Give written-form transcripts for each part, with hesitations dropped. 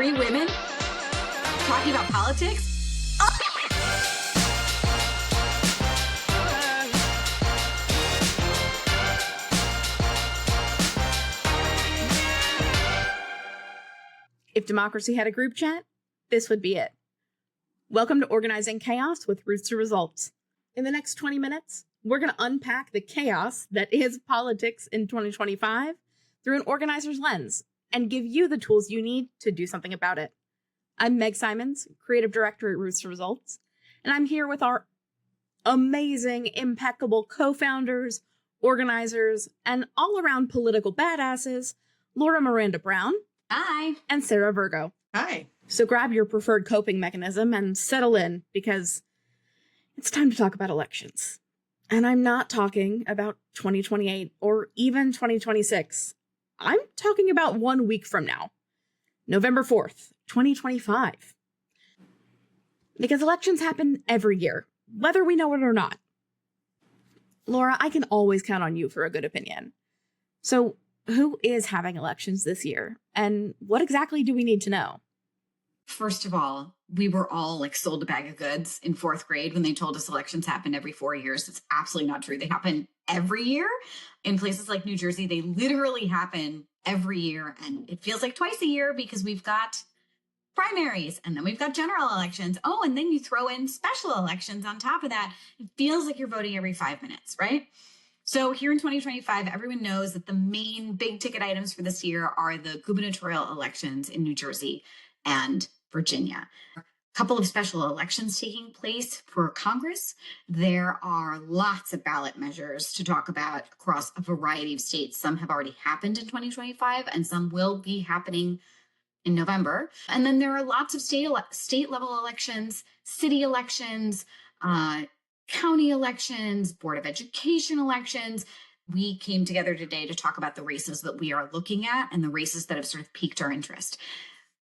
Three women talking about politics? If democracy had a group chat, this would be it. Welcome to Organizing Chaos with Roots to Results. In the next 20 minutes, we're going to unpack the chaos that is politics in 2025 through an organizer's lens and give you the tools you need to do something about it. I'm Meg Simons, Creative Director at Roots to Results, and I'm here with our amazing, impeccable co-founders, organizers, and all-around political badasses, Laura Miranda-Browne. Hi. And Sarah Virgo. Hi. So grab your preferred coping mechanism and settle in, because it's time to talk about elections. And I'm not talking about 2028 or even 2026. I'm talking about 1 week from now, November 4th, 2025. Because elections happen every year, whether we know it or not. Laura, I can always count on you for a good opinion. So who is having elections this year? And what exactly do we need to know? First of all, we were all sold a bag of goods in fourth grade when they told us elections happen every 4 years. It's absolutely not true. They happen every year. In places like New Jersey, they literally happen every year. And it feels like twice a year because we've got primaries and then we've got general elections. Oh, and then you throw in special elections on top of that. It feels like you're voting every 5 minutes, right? So here in 2025, everyone knows that the main big ticket items for this year are the gubernatorial elections in New Jersey and Virginia. A couple of special elections taking place for Congress. There are lots of ballot measures to talk about across a variety of states. Some have already happened in 2025 and some will be happening in November. And then there are lots of state level elections, city elections, county elections, Board of Education elections. We came together today to talk about the races that we are looking at and the races that have sort of piqued our interest.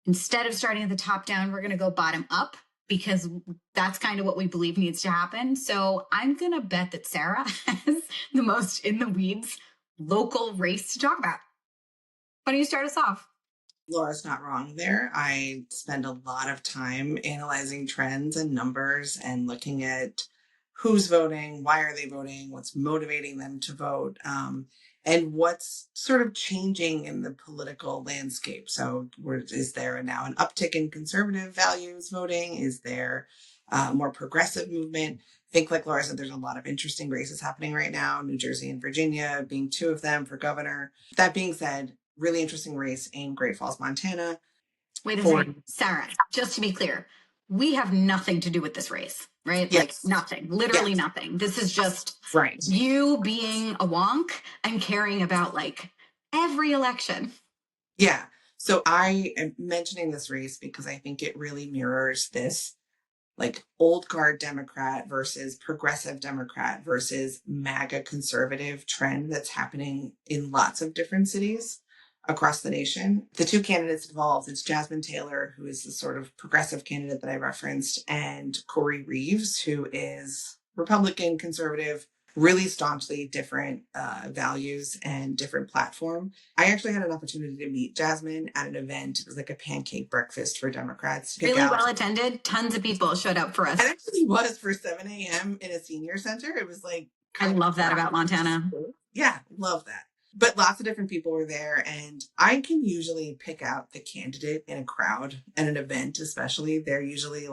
Instead of starting at the top down, we're going to go bottom up because that's kind of what we believe needs to happen. So I'm going to bet that Sarah has the most in the weeds local race to talk about. Why don't you start us off? Laura's not wrong there. I spend a lot of time analyzing trends and numbers and looking at who's voting, why are they voting, what's motivating them to vote, and what's sort of changing in the political landscape. So is there now an uptick in conservative values voting? Is there more progressive movement? I think, like Laura said, there's a lot of interesting races happening right now, New Jersey and Virginia being two of them for governor. That being said, really interesting race in Great Falls, Montana. Wait a second, Sarah, just to be clear, we have nothing to do with this race, right? Yes. Nothing, literally nothing. This is just you being a wonk and caring about every election. Yeah. So I am mentioning this race because I think it really mirrors this old guard Democrat versus progressive Democrat versus MAGA conservative trend that's happening in lots of different cities across the nation. The two candidates involved, it's Jasmine Taylor, who is the sort of progressive candidate that I referenced, and Corey Reeves, who is Republican, conservative, really staunchly different values and different platform. I actually had an opportunity to meet Jasmine at an event. It was like a pancake breakfast for Democrats. Really well attended. Tons of people showed up for us. It actually was for 7 a.m. in a senior center. It was I love that about Montana. Yeah, love that. But lots of different people were there, and I can usually pick out the candidate in a crowd at an event, especially. They're usually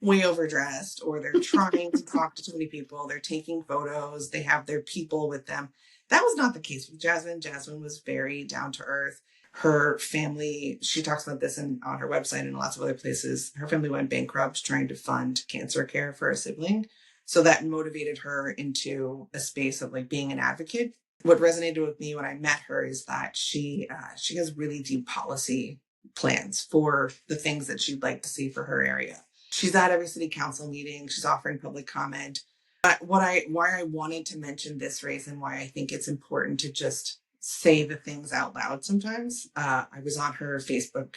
way overdressed, or they're trying to talk to too many people. They're taking photos. They have their people with them. That was not the case with Jasmine. Jasmine was very down to earth. Her family, she talks about this on her website and lots of other places. Her family went bankrupt trying to fund cancer care for a sibling. So that motivated her into a space of being an advocate. What resonated with me when I met her is that she has really deep policy plans for the things that she'd like to see for her area. She's at every city council meeting. She's offering public comment. But why I wanted to mention this race and why I think it's important to just say the things out loud sometimes. I was on her Facebook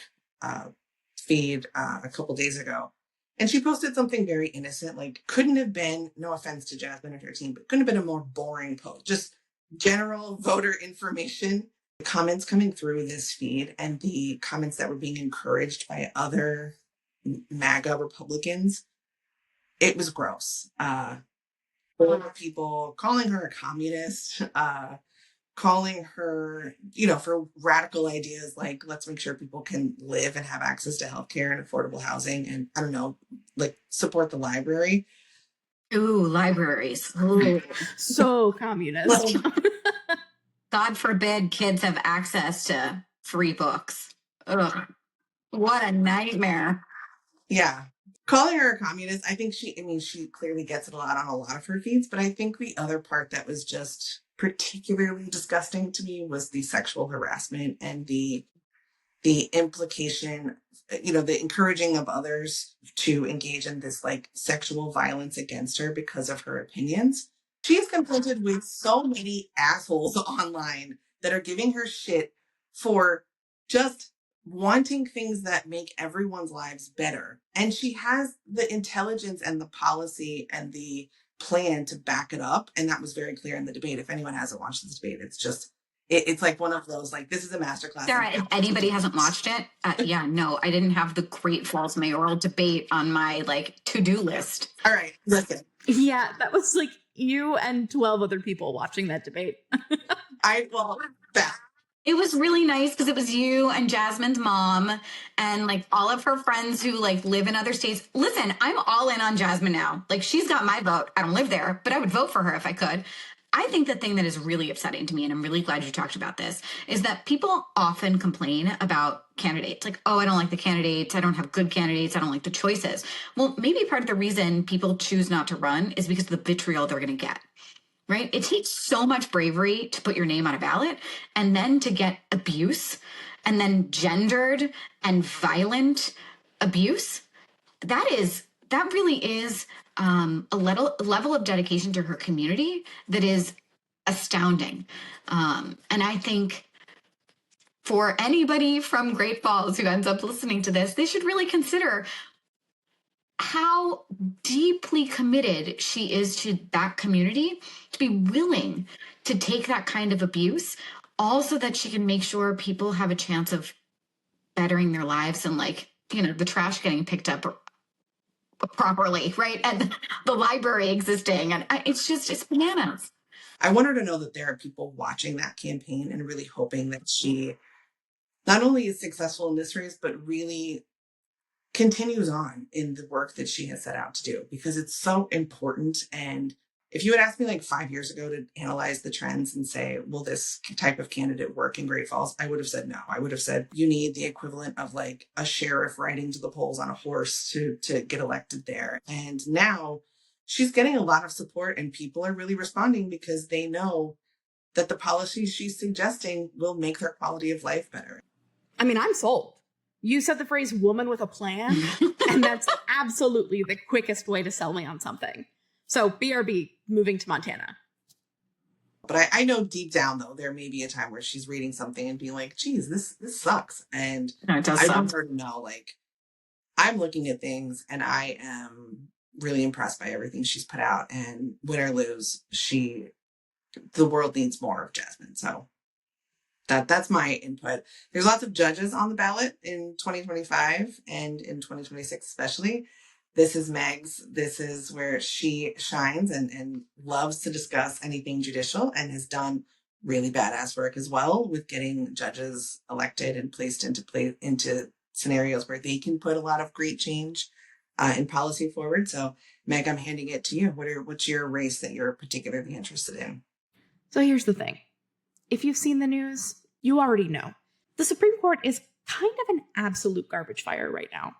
feed a couple days ago, and she posted something very innocent, couldn't have been, no offense to Jasmine and her team, but couldn't have been a more boring post. Just general voter information The comments coming through this feed and the comments that were being encouraged by other MAGA Republicans, it was gross. People calling her a communist, calling her, for radical ideas like let's make sure people can live and have access to healthcare and affordable housing, and I don't know, like support the library. Ooh, libraries. Ooh. So communist. God forbid kids have access to free books. Ugh, what a nightmare. Yeah. Calling her a communist, I think she clearly gets it a lot on a lot of her feeds, but I think the other part that was just particularly disgusting to me was the sexual harassment and the implication, the encouraging of others to engage in this like sexual violence against her because of her opinions. She's confronted with so many assholes online that are giving her shit for just wanting things that make everyone's lives better. And she has the intelligence and the policy and the plan to back it up. And that was very clear in the debate. If anyone hasn't watched this debate, it's just, it's like one of those, like, this is a masterclass. Sarah, if anybody hasn't watched it, yeah, no, I didn't have the Great Falls mayoral debate on my to-do list. All right, listen. Yeah, that was like you and 12 other people watching that debate. It was really nice because it was you and Jasmine's mom and all of her friends who live in other states. Listen, I'm all in on Jasmine now. She's got my vote. I don't live there, but I would vote for her if I could. I think the thing that is really upsetting to me, and I'm really glad you talked about this, is that people often complain about candidates. Oh, I don't like the candidates. I don't have good candidates. I don't like the choices. Well, maybe part of the reason people choose not to run is because of the vitriol they're going to get. Right? It takes so much bravery to put your name on a ballot and then to get abuse and then gendered and violent abuse. That really is a level of dedication to her community that is astounding. And I think for anybody from Great Falls who ends up listening to this, they should really consider how deeply committed she is to that community, to be willing to take that kind of abuse, also that she can make sure people have a chance of bettering their lives and the trash getting picked up properly, right? And the library existing. And it's bananas. I want her to know that there are people watching that campaign and really hoping that she not only is successful in this race, but really continues on in the work that she has set out to do, because it's so important. And if you had asked me 5 years ago to analyze the trends and say, will this type of candidate work in Great Falls? I would have said no. I would have said you need the equivalent of a sheriff riding to the polls on a horse to get elected there. And now she's getting a lot of support and people are really responding because they know that the policies she's suggesting will make their quality of life better. I mean, I'm sold. You said the phrase woman with a plan, and that's absolutely the quickest way to sell me on something. So BRB, moving to Montana. But I know deep down, though, there may be a time where she's reading something and being like, geez, this sucks. And I want her to know, I'm looking at things and I am really impressed by everything she's put out. And win or lose, the world needs more of Jasmine. So that's my input. There's lots of judges on the ballot in 2025 and in 2026 especially. This is Meg's. This is where she shines and loves to discuss anything judicial and has done really badass work as well with getting judges elected and placed into scenarios where they can put a lot of great change in policy forward. So Meg, I'm handing it to you. What's your race that you're particularly interested in? So here's the thing. If you've seen the news, you already know. The Supreme Court is kind of an absolute garbage fire right now.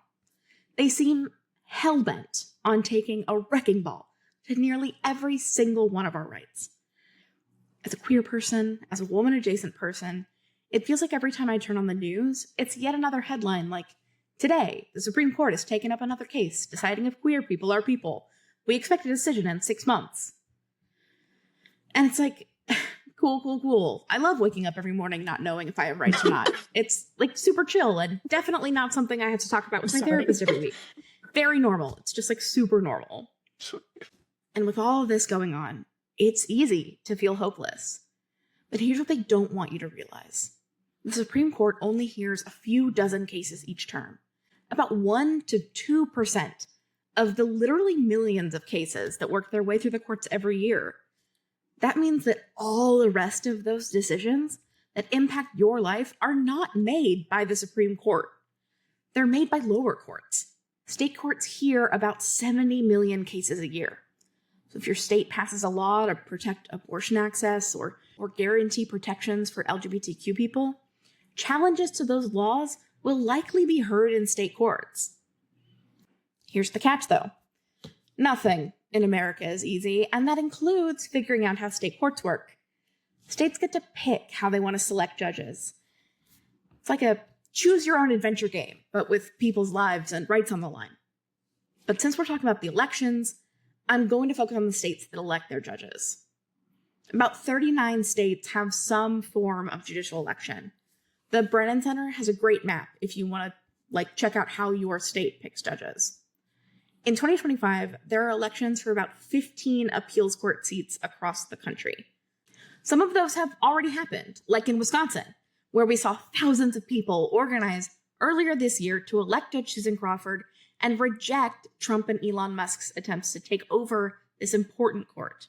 They seem hell-bent on taking a wrecking ball to nearly every single one of our rights. As a queer person, as a woman-adjacent person, it feels like every time I turn on the news, it's yet another headline like, today, the Supreme Court has taken up another case, deciding if queer people are people. We expect a decision in 6 months. And it's like, cool. I love waking up every morning not knowing if I have rights or not. It's super chill and definitely not something I have to talk about with my therapist every week. Very normal. It's just super normal. And with all of this going on, it's easy to feel hopeless. But here's what they don't want you to realize. The Supreme Court only hears a few dozen cases each term. About 1% to 2% of the literally millions of cases that work their way through the courts every year. That means that all the rest of those decisions that impact your life are not made by the Supreme Court. They're made by lower courts. State courts hear about 70 million cases a year. So if your state passes a law to protect abortion access or guarantee protections for LGBTQ people, challenges to those laws will likely be heard in state courts. Here's the catch, though. Nothing in America is easy, and that includes figuring out how state courts work. States get to pick how they want to select judges. It's like a choose-your-own-adventure game, but with people's lives and rights on the line. But since we're talking about the elections, I'm going to focus on the states that elect their judges. About 39 states have some form of judicial election. The Brennan Center has a great map if you want to check out how your state picks judges. In 2025, there are elections for about 15 appeals court seats across the country. Some of those have already happened, like in Wisconsin, where we saw thousands of people organize earlier this year to elect Judge Susan Crawford and reject Trump and Elon Musk's attempts to take over this important court.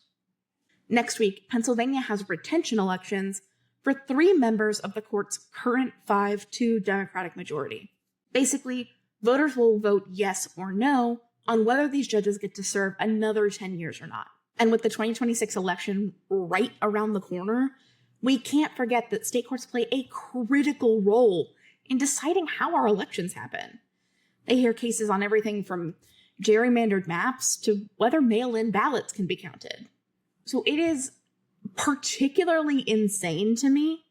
Next week, Pennsylvania has retention elections for 3 members of the court's current 5-2 Democratic majority. Basically, voters will vote yes or no on whether these judges get to serve another 10 years or not. And with the 2026 election right around the corner, we can't forget that state courts play a critical role in deciding how our elections happen. They hear cases on everything from gerrymandered maps to whether mail-in ballots can be counted. So it is particularly insane to me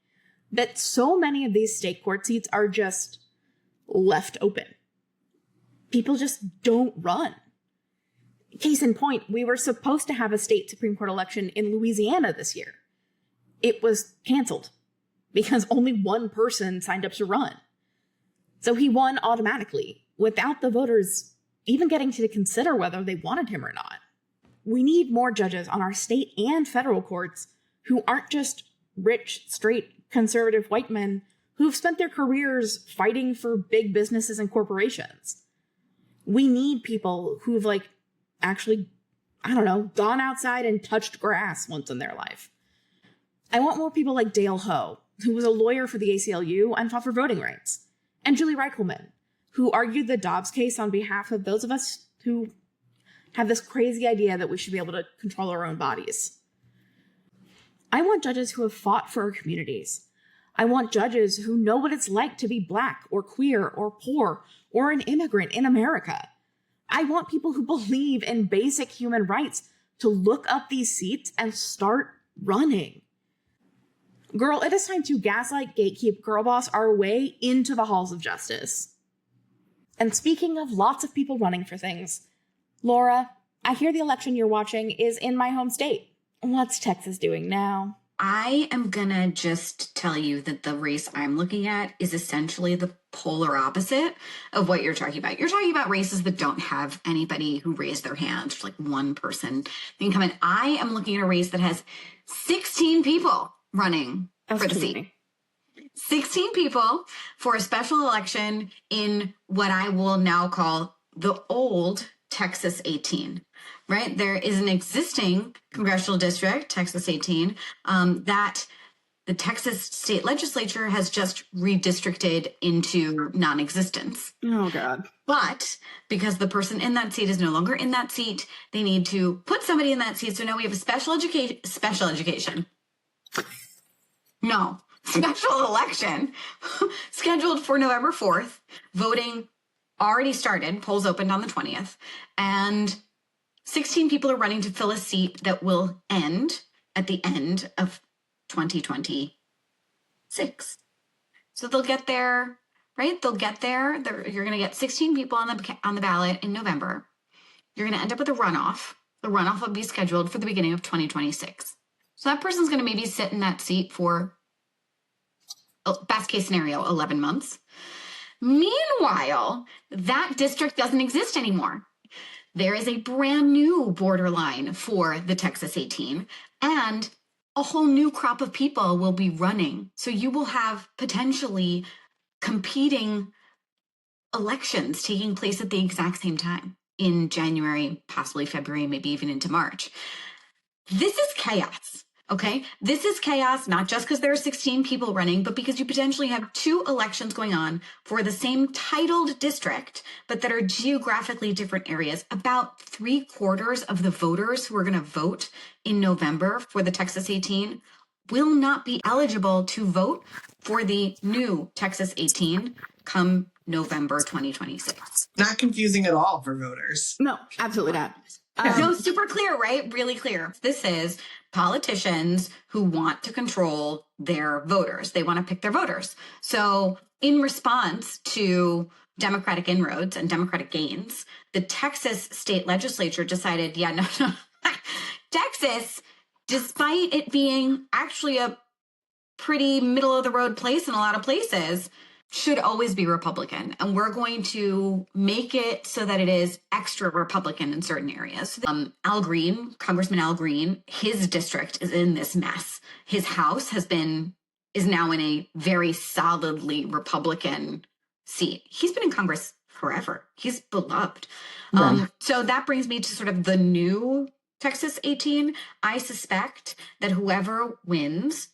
that so many of these state court seats are just left open. People just don't run. Case in point, we were supposed to have a state Supreme Court election in Louisiana this year. It was canceled because only one person signed up to run. So he won automatically without the voters even getting to consider whether they wanted him or not. We need more judges on our state and federal courts who aren't just rich, straight, conservative white men who've spent their careers fighting for big businesses and corporations. We need people who've actually, gone outside and touched grass once in their life. I want more people like Dale Ho, who was a lawyer for the ACLU and fought for voting rights, and Julie Reichelman, who argued the Dobbs case on behalf of those of us who have this crazy idea that we should be able to control our own bodies. I want judges who have fought for our communities. I want judges who know what it's like to be Black or queer or poor or an immigrant in America. I want people who believe in basic human rights to look up these seats and start running. Girl, it is time to gaslight, gatekeep, girlboss our way into the halls of justice. And speaking of lots of people running for things, Laura, I hear the election you're watching is in my home state. What's Texas doing now? I am gonna just tell you that the race I'm looking at is essentially the polar opposite of what you're talking about. You're talking about races that don't have anybody who raised their hand, just like one person thing come in. I am looking at a race that has 16 people running for the seat. 16 people for a special election in what I will now call the old Texas 18, right? There is an existing congressional district, Texas 18, that the Texas state legislature has just redistricted into non-existence. Oh, God. But because the person in that seat is no longer in that seat, they need to put somebody in that seat. So now we have a special education. No, special election scheduled for November 4th. Voting already started. Polls opened on the 20th. And 16 people are running to fill a seat that will end at the end of 2026. So they'll get there, right? They'll get there. You're going to get 16 people on the ballot in November. You're going to end up with a runoff. The runoff will be scheduled for the beginning of 2026. So that person's going to maybe sit in that seat for, best case scenario, 11 months. Meanwhile, that district doesn't exist anymore. There is a brand new borderline for the Texas 18, and a whole new crop of people will be running. So you will have potentially competing elections taking place at the exact same time in January, possibly February, maybe even into March. This is chaos. Okay. This is chaos, not just because there are 16 people running, but because you potentially have 2 elections going on for the same titled district, but that are geographically different areas. About 3/4 of the voters who are going to vote in November for the Texas 18 will not be eligible to vote for the new Texas 18 come November 2026. Not confusing at all for voters. No, absolutely not. No, super clear, right? Really clear. This is politicians who want to control their voters. They want to pick their voters. So in response to Democratic inroads and Democratic gains, the Texas state legislature decided, no. Texas, despite it being actually a pretty middle of the road place in a lot of places, should always be Republican. And we're going to make it so that it is extra Republican in certain areas. Al Green, Congressman Al Green, his district is in this mess. His house is now in a very solidly Republican seat. He's been in Congress forever. He's beloved. Right. So that brings me to sort of the new Texas 18. I suspect that whoever wins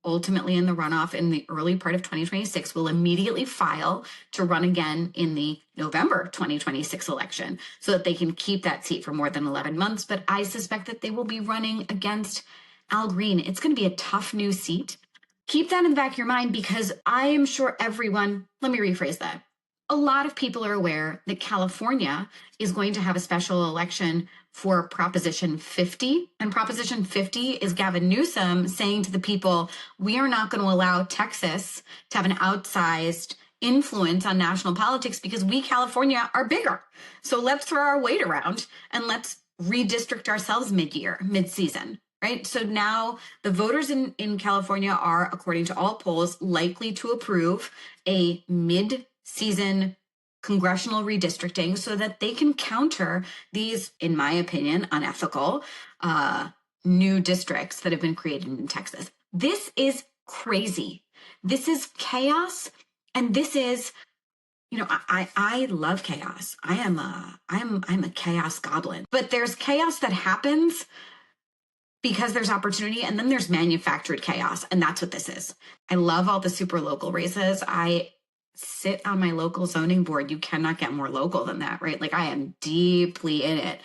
ultimately in the runoff in the early part of 2026 will immediately file to run again in the November 2026 election so that they can keep that seat for more than 11 months. But I suspect that they will be running against Al Green. It's going to be a tough new seat. Keep that in the back of your mind, because I am sure let me rephrase that. A lot of people are aware that California is going to have a special election for Proposition 50. And Proposition 50 is Gavin Newsom saying to the people, we are not going to allow Texas to have an outsized influence on national politics because we, California, are bigger. So let's throw our weight around and let's redistrict ourselves mid-season, right? So now the voters in California are, according to all polls, likely to approve a mid-season congressional redistricting so that they can counter these, in my opinion, unethical new districts that have been created in Texas. This is crazy. This is chaos. And this is, I love chaos. I'm a chaos goblin. But there's chaos that happens because there's opportunity, and then there's manufactured chaos. And that's what this is. I love all the super local races. I sit on my local zoning board. You cannot get more local than that, right? Like, I am deeply in it.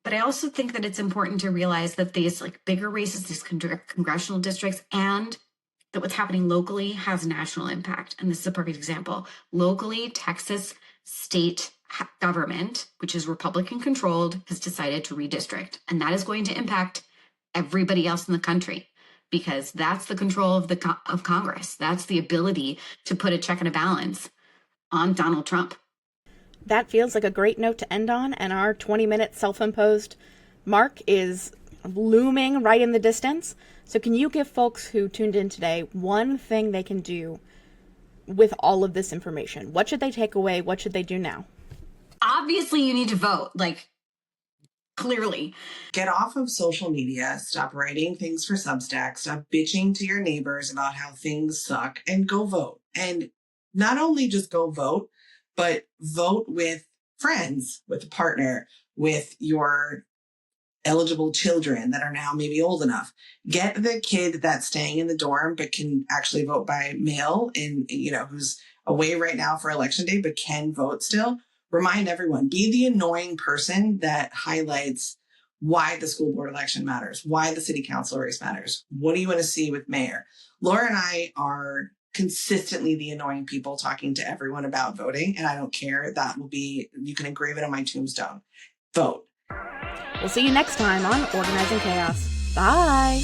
But I also think that it's important to realize that these bigger races, these congressional districts, and that what's happening locally has national impact. And this is a perfect example. Locally, Texas state government, which is Republican controlled, has decided to redistrict. And that is going to impact everybody else in the country, because that's the control of Congress. That's the ability to put a check and a balance on Donald Trump. That feels like a great note to end on, and our 20-minute self-imposed mark is looming right in the distance. So can you give folks who tuned in today one thing they can do with all of this information? What should they take away? What should they do now? Obviously, you need to vote. Clearly. Get off of social media, stop writing things for Substack, stop bitching to your neighbors about how things suck, and go vote. And not only just go vote, but vote with friends, with a partner, with your eligible children that are now maybe old enough. Get the kid that's staying in the dorm but can actually vote by mail and, who's away right now for election day but can vote still. Remind everyone, be the annoying person that highlights why the school board election matters, why the city council race matters. What do you want to see with mayor? Laura and I are consistently the annoying people talking to everyone about voting, and I don't care. You can engrave it on my tombstone. Vote. We'll see you next time on Organizing Chaos. Bye.